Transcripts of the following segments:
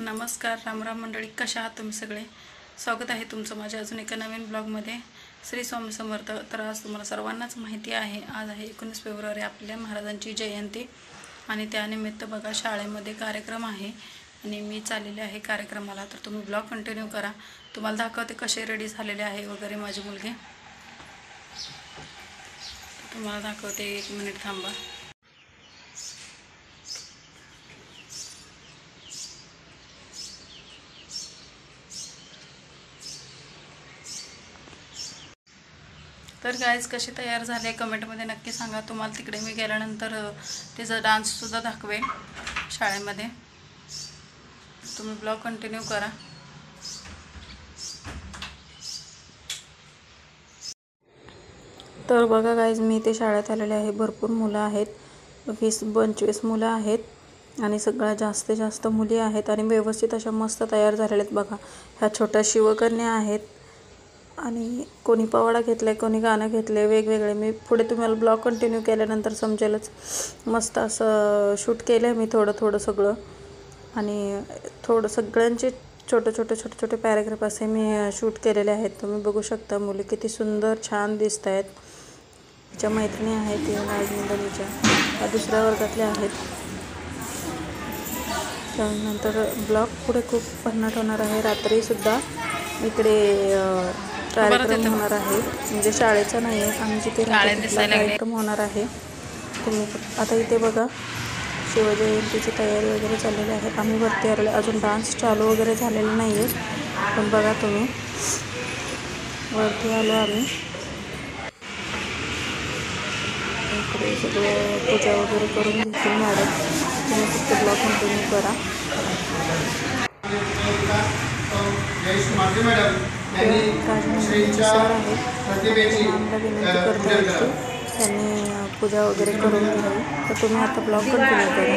नमस्कार, रामराम मंडळी, कशा आहात तुम्ही सगळे? स्वागत आहे तुमचं माझ्या अजून एका नवीन ब्लॉगमध्ये. श्री स्वामी समर्थ. तर आज तुम्हाला सर्वांनाच माहिती आहे, आज आहे 19 फेब्रुवारी, आपल्या महाराजांची जयंती. आणि त्यानिमित्त बघा शाळेमध्ये कार्यक्रम आहे आणि मी चाललेले आहे कार्यक्रमाला. तर तुम्ही ब्लॉग कंटिन्यू करा, तुम्हाला दाखवते कसे रेडी झालेले आहे वगैरे माझी मुलगी. तुम्हाला दाखवते, 1 मिनिट थांबा. तर गाईज कशी तयार झाले कमेंटमध्ये नक्की सांगा. तुम्हाला तिकडे मी गेल्यानंतर तिचा डान्ससुद्धा दाखवेन शाळेमध्ये. तुम्ही ब्लॉग कंटिन्यू करा. तर बघा गाईज, मी इथे शाळेत आलेले आहे. भरपूर मुलं आहेत, 20-25 मुलं आहेत आणि सगळ्यात जास्त मुली आहेत आणि व्यवस्थित अशा मस्त तयार झालेल्या आहेत. बघा, ह्या छोट्या शिवकन्या आहेत आणि कोणी पवाडा घेतलाय, कोणी गाणं घेतले, वेगवेगळे. मी पुढे तुम्हाला ब्लॉग कंटिन्यू केल्यानंतर समजेलच. मस्त असं शूट केलं आहे मी थोडं सगळं आणि थोडं सगळ्यांचे छोटे पॅराग्राफ असे मी शूट केलेले आहेत. तुम्ही बघू शकता मुली किती सुंदर छान दिसत आहेत. तिच्या मैत्रिणी आहेत, ती राजनंदिनीच्या, त्या दुसऱ्या वर्गातल्या आहेत. त्यानंतर ब्लॉग पुढे खूप भन्नाट होणार आहे. रात्रीसुद्धा इकडे कार्यक्रम होणार आहे, म्हणजे शाळेचा नाही आहे, आम्ही जिथे कार्यक्रम होणार आहे. तुम्ही आता इथे बघा, शिवजयंतीची तयारी वगैरे चाललेली आहे. आम्ही वरती आलेलो, अजून डान्स चालू वगैरे झालेला नाही आहे, पण बघा तुम्ही वरती आलो आम्ही. इकडे सगळं पूजा वगैरे करून घेतील मॅडम. तुम्ही फक्त ब्लॉग कंटिन्यू करा. राजनंदिनी सर आहेत, आम्हाला विनंती करता येईल की त्यांनी पूजा वगैरे करून घ्यावी. तर तुम्ही आता ब्लॉग कंटिन्यू करा.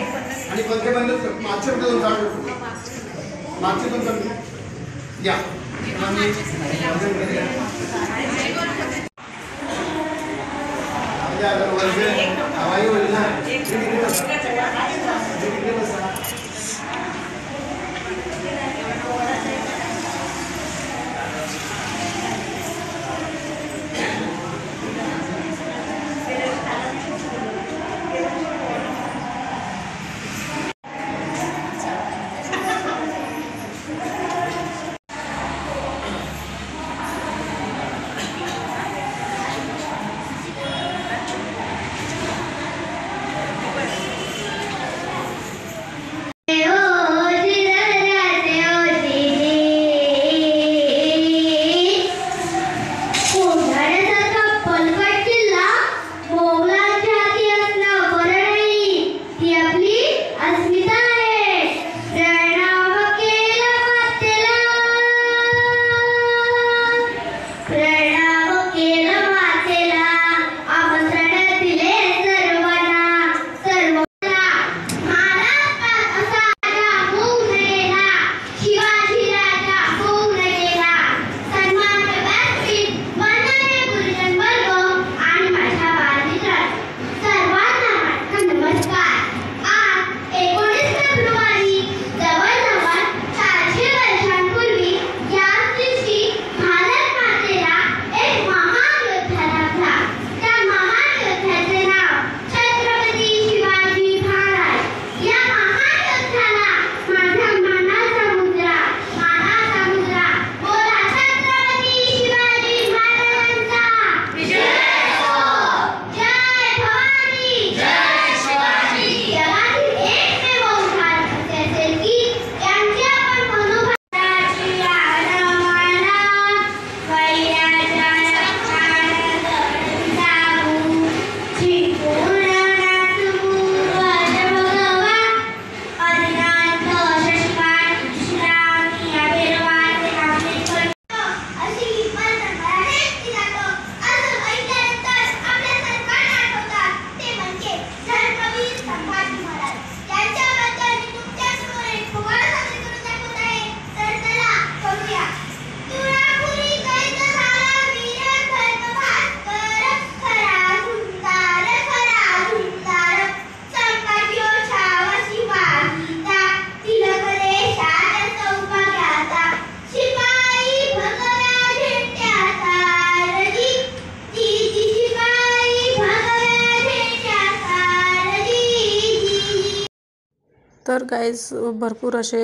तर गाईज भरपूर असे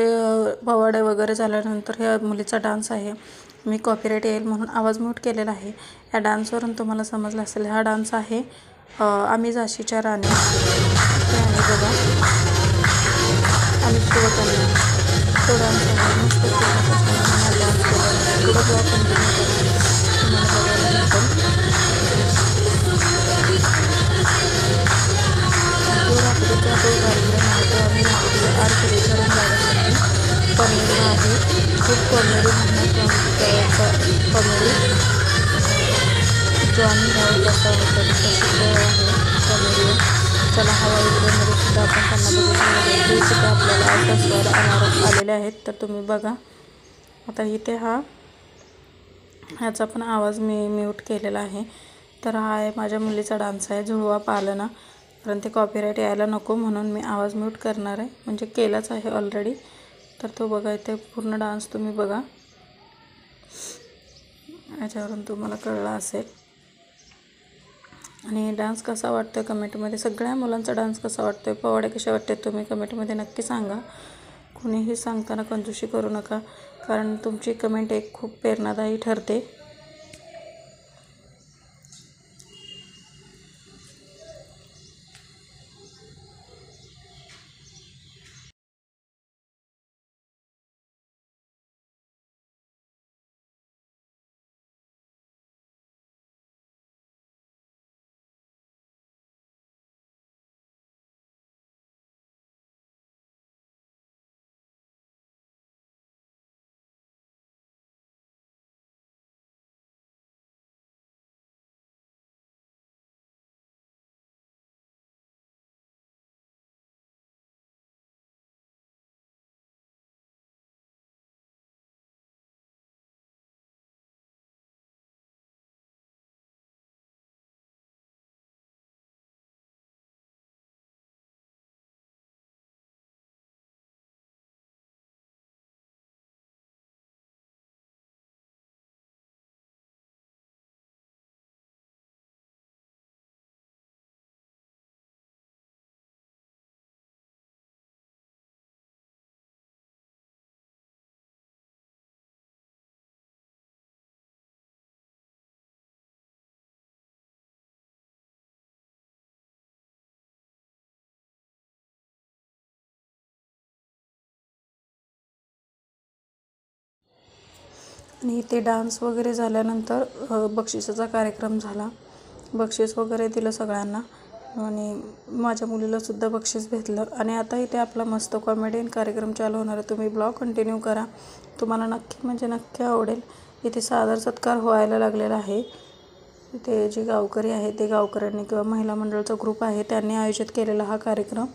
पोवाडे वगैरे झाल्यानंतर ह्या मुलीचा डान्स आहे. मी कॉपीराईट येईल म्हणून आवाज म्यूट केलेला आहे. या डान्सवरून तुम्हाला समजलं असेल हा डान्स आहे आम्ही झाशीच्या राणी. हे आहे बघा आम्ही शिवकन्या. तो डान्स आहे मस्त हा डान्स केला. पुढं ब्लॉग कंटिन्यू करा तुम्हाला बघायला भेटेल. तो रात्रीचा तो कार्यक्रम आहे तो आम्ही रात्री 8 करून जाण्यासाठी कॉमेडी आहे. खूप कॉमेडी म्हणण्यात कॉमेडी जो आम्ही गावात असा होता प्रसिद्ध आहे कॉमेडी. चला हवाईमध्ये सुद्धा आपण त्यांना बघितलं ते सुद्धा आपल्याला आकर्षण आलेले आहेत. तर तुम्ही बघा आता इथे ह्याचा पण आवाज मी म्यूट केलेला आहे. तर हा आहे माझ्या मुलीचा डान्स आहे झुळवा पालना. कारण ते कॉपीराईट यायला नको म्हणून मी आवाज म्यूट करणार आहे म्हणजे केलाच आहे ऑलरेडी. तर तो बघा इथे पूर्ण डान्स तुम्ही बघा याच्यावरून तुम्हाला कळला असेल. आणि डान्स कसा वाटतोय कमेंटमध्ये सगळ्या मुलांचा डान्स कसा वाटतोय पोवाडे कसे वाटते तुम्ही कमेंटमध्ये नक्की सांगा. कुणीही सांगताना कंजूसी करू नका कारण तुमची कमेंट एक खूप प्रेरणादायी ठरते. आणि इथे डान्स वगैरे झाल्यानंतर बक्षिसाचा कार्यक्रम झाला. बक्षीस वगैरे दिलं सगळ्यांना आणि माझ्या मुलीलासुद्धा बक्षीस भेटलं. आणि आता इथे आपला मस्त कॉमेडियन कार्यक्रम चालू होणार आहे. तुम्ही ब्लॉग कंटिन्यू करा तुम्हाला नक्की म्हणजे नक्की आवडेल. इथे सादर सत्कार व्हायला लागलेला आहे. इथे जे गावकरी आहेत ते गावकऱ्यांनी किंवा महिला मंडळाचा ग्रुप आहे त्यांनी आयोजित केलेला हा कार्यक्रम.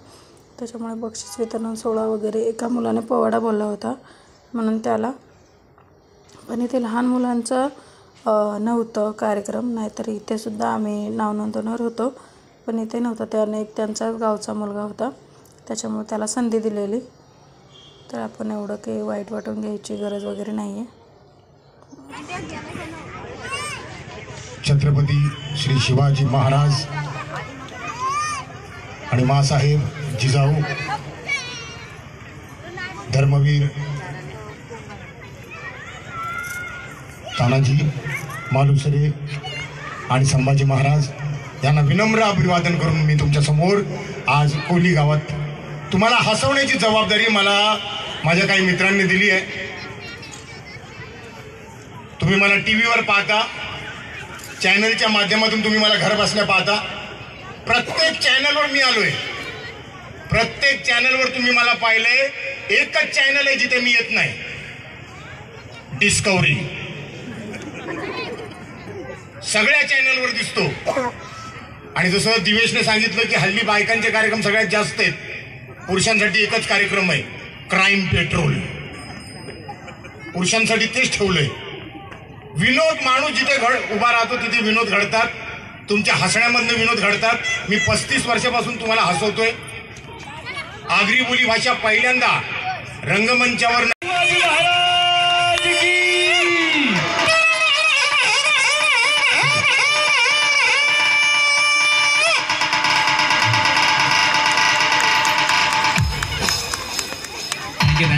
त्याच्यामुळे बक्षीस वितरण सोहळा वगैरे एका मुलाने पोवाडा बोलला होता म्हणून त्याला. पण इथे लहान मुलांचं नव्हतं कार्यक्रम नाहीतर इथेसुद्धा आम्ही नाव नोंदवणार होतो पण इथे नव्हतं. त्याने एक त्यांचाच गावचा मुलगा होता त्याच्यामुळे त्याला संधी दिलेली. तर आपण एवढं काही वाईट वाटून घ्यायची गरज वगैरे नाही आहे. छत्रपती श्री शिवाजी महाराज आणि मासाहेब जिजाऊ धर्मवीर तानाजी मालुसरे आणि संभाजी महाराज यांना विनम्र अभिवादन करून मी तुमच्या समोर आज कोली गावात तुम्हाला हसवण्याची जबाबदारी मला माझ्या काही मित्रांनी दिली आहे. तुम्ही मला टीव्हीवर पाहता चॅनलच्या माध्यमातून तुम्ही मला घर बसल्या पाहता. प्रत्येक चॅनलवर मी आलोय प्रत्येक चॅनलवर तुम्ही मला पाहिलंय. एकच चॅनल आहे जिथे मी येत नाही डिस्कवरी. सगळ्या चॅनलवर दिसतो. आणि जसं दिवेशने सांगितलं की हल्ली बायकांचे कार्यक्रम सगळ्यात जास्त आहेत. पुरुषांसाठी एकच कार्यक्रम आहे क्राईम पेट्रोल. पुरुषांसाठी तेच ठेवलंय. विनोद माणूस जिथे उभा राहतो तिथे विनोद घडतात. तुमच्या हसण्यामधनं विनोद घडतात. मी 35 वर्षापासून तुम्हाला हसवतोय. आगरी बोली भाषा पहिल्यांदा रंगमंचावर थँक्यू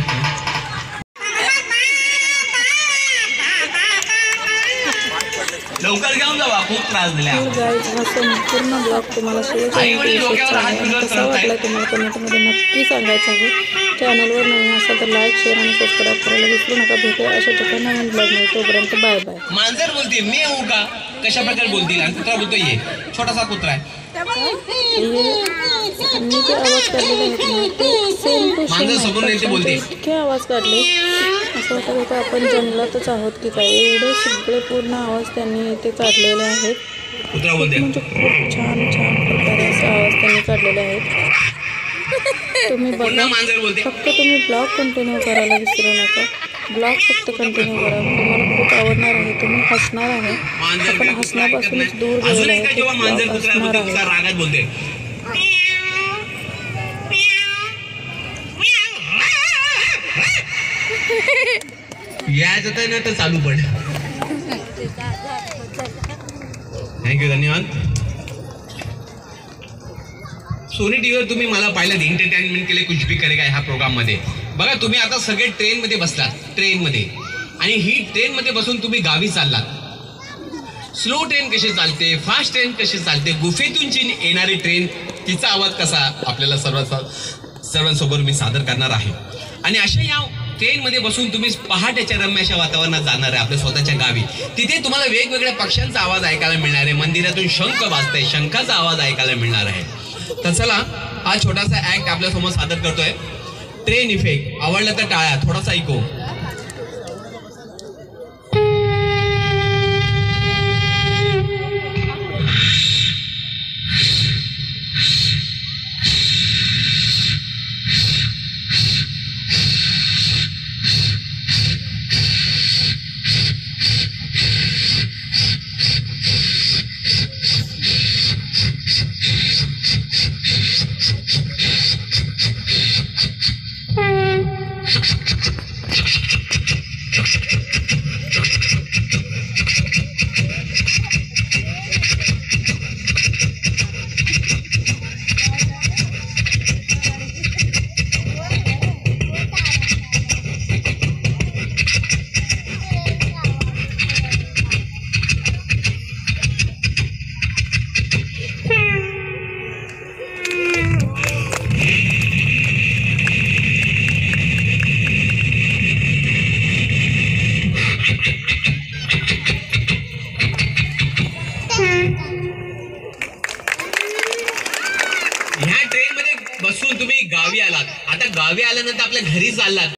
लवकर घेऊन जावा, खूप त्रास दिला. तर गाईज हा संपूर्ण ब्लॉग तुम्हाला कसा वाटला तुम्हाला कमेंटमध्ये नक्की सांगायचं आहे. चॅनलवर नवीन असाल तर लाईक शेअर आणि सबस्क्राईब करायला विसरू नका. भेटूया अशा ठिकाणी नवीन ब्लॉगमध्ये. तोपर्यंत बाय बाय. मांजर बोलते मी येऊ का, कशा प्रकारे बोलतील, आणि कुत्रा बोलतो ये, छोटासा कुत्रा आहे. मी जे आवाज काढलेले आहेत ना ते सेम टू मांजर समोर नाही ते बोलते. इतके आवाज काढले असं वाटत होतं आपण जंगलातच आहोत की काय. एवढे सगळे पूर्ण आवाज त्यांनी इथे काढलेले आहेत. कुत्रा बोलते. म्हणजे खूप छान छान प्रकारे असे आवाज त्यांनी काढलेले आहेत. तुम्ही बघा, मांजर बोलते. फक्त तुम्ही ब्लॉग कंटिन्यू करायला विसरू नका. ब्लॉग फक्त कंटिन्यू करा, तुम्हाला खूप आवडणार आहे. तुम्ही हसणार आहे. आपण हसण्यापासूनच दूर गेलेलो आहे. जेव्हा मांजर खूप कुत्रा हसणार बोलते आहे. रागात बोलते. याच ना तर चालू पड. थँक्यू, धन्यवाद. सोनी टीव्हीवर तुम्ही मला पाहिलं, एंटरटेनमेंट केले कुछ भी करेगा ह्या प्रोग्राम मध्ये. बघा तुम्ही आता सगळे ट्रेन मध्ये बसलात, ट्रेन मध्ये, आणि ही ट्रेन मध्ये बसून तुम्ही गावी चाललात. स्लो ट्रेन कशी चालते, फास्ट ट्रेन कशी चालते, गुफेतून जी येणारी ट्रेन तिचा आवाज कसा आपल्याला सर्वांसमोर मी सादर करणार आहे. आणि अशा या ट्रेन मध्ये बसून तुम्ही पहाटेच्या रम्याच्या वातावरणात जाणार आहे आपल्या स्वतःच्या गावी. तिथे तुम्हाला वेगवेगळ्या पक्ष्यांचा आवाज ऐकायला मिळणार आहे. मंदिरातून शंख वाजतंय, शंखाचा आवाज ऐकायला मिळणार आहे. तर चला हा छोटासा ऍक्ट आपल्या समोर सादर करतोय. Train effect. आवडला तर टाळ्या, थोडासा इको. ह्या ट्रेन मध्ये बसून तुम्ही गावी आलात. आता गावी आल्यानंतर आपल्या घरी चाललात.